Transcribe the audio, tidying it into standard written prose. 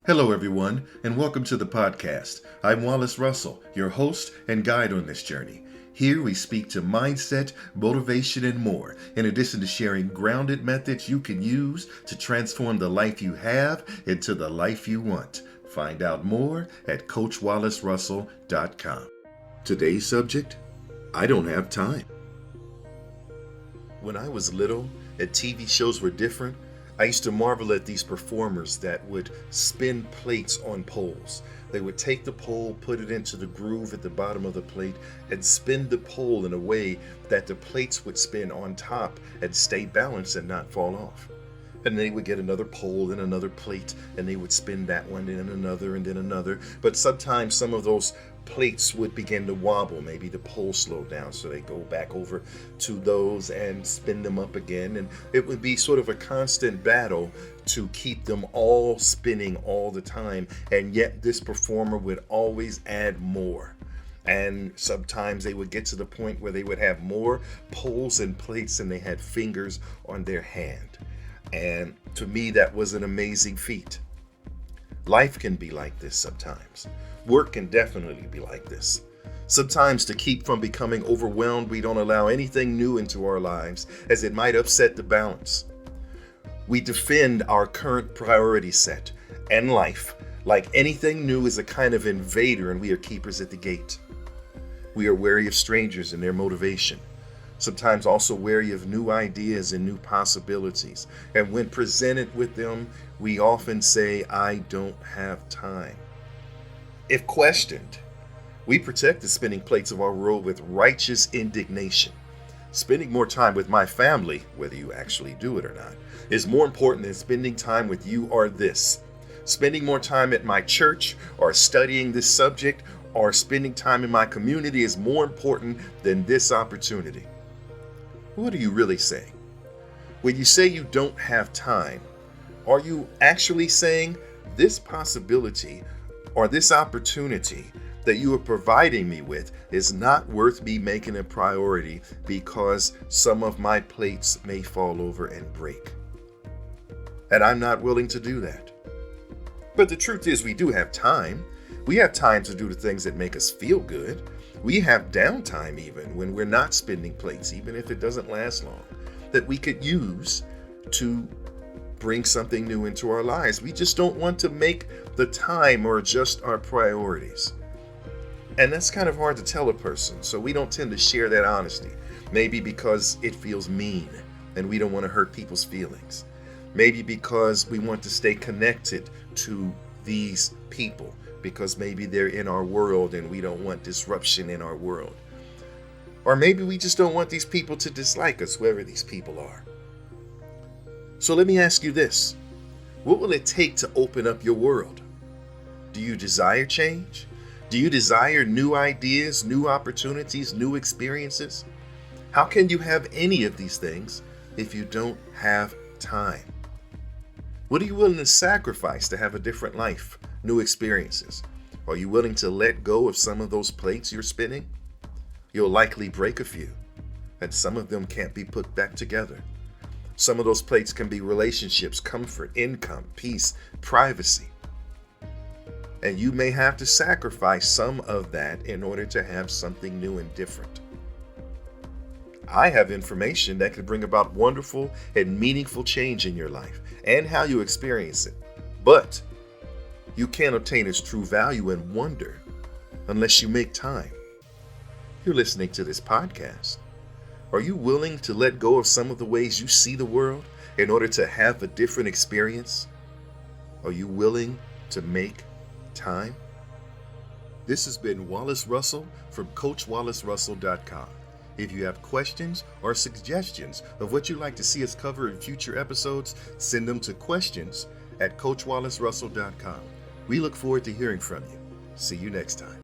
Hello, everyone, and welcome to the podcast. I'm Wallace Russell, your host and guide on this journey. Here we speak to mindset, motivation, and more, in addition to sharing grounded methods you can use to transform the life you have into the life you want. Find out more at CoachWallaceRussell.com. Today's subject, I don't have time. When I was little and TV shows were different, I used to marvel at these performers that would spin plates on poles. They would take the pole, put it into the groove at the bottom of the plate, and spin the pole in a way that the plates would spin on top and stay balanced and not fall off. And they would get another pole and another plate, and they would spin that one and another and then another. But sometimes some of those plates would begin to wobble. Maybe the pole slowed down, so they go back over to those and spin them up again. And it would be sort of a constant battle to keep them all spinning all the time. And yet this performer would always add more. And sometimes they would get to the point where they would have more poles and plates than they had fingers on their hand. And to me, that was an amazing feat. Life can be like this sometimes. Work can definitely be like this. Sometimes, to keep from becoming overwhelmed, we don't allow anything new into our lives, as it might upset the balance. We defend our current priority set, and life, like anything new, is a kind of invader, and we are keepers at the gate. We are wary of strangers and their motivation. Sometimes also wary of new ideas and new possibilities. And when presented with them, we often say, I don't have time. If questioned, we protect the spinning plates of our world with righteous indignation. Spending more time with my family, whether you actually do it or not, is more important than spending time with you or this. Spending more time at my church or studying this subject or spending time in my community is more important than this opportunity. What are you really saying? When you say you don't have time, are you actually saying this possibility or this opportunity that you are providing me with is not worth me making a priority because some of my plates may fall over and break? And I'm not willing to do that. But the truth is, we do have time. We have time to do the things that make us feel good. We have downtime even when we're not spinning plates, even if it doesn't last long, that we could use to bring something new into our lives. We just don't want to make the time or adjust our priorities. And that's kind of hard to tell a person, so we don't tend to share that honesty. Maybe because it feels mean and we don't want to hurt people's feelings. Maybe because we want to stay connected to these people, because maybe they're in our world and we don't want disruption in our world. Or maybe we just don't want these people to dislike us, whoever these people are. So let me ask you this. What will it take to open up your world? Do you desire change? Do you desire new ideas, new opportunities, new experiences? How can you have any of these things if you don't have time? What are you willing to sacrifice to have a different life, new experiences? Are you willing to let go of some of those plates you're spinning? You'll likely break a few, and some of them can't be put back together. Some of those plates can be relationships, comfort, income, peace, privacy. And you may have to sacrifice some of that in order to have something new and different. I have information that can bring about wonderful and meaningful change in your life and how you experience it. But you can't obtain its true value and wonder unless you make time. You're listening to this podcast. Are you willing to let go of some of the ways you see the world in order to have a different experience? Are you willing to make time? This has been Wallace Russell from CoachWallaceRussell.com. If you have questions or suggestions of what you'd like to see us cover in future episodes, send them to questions@CoachWallaceRussell.com. We look forward to hearing from you. See you next time.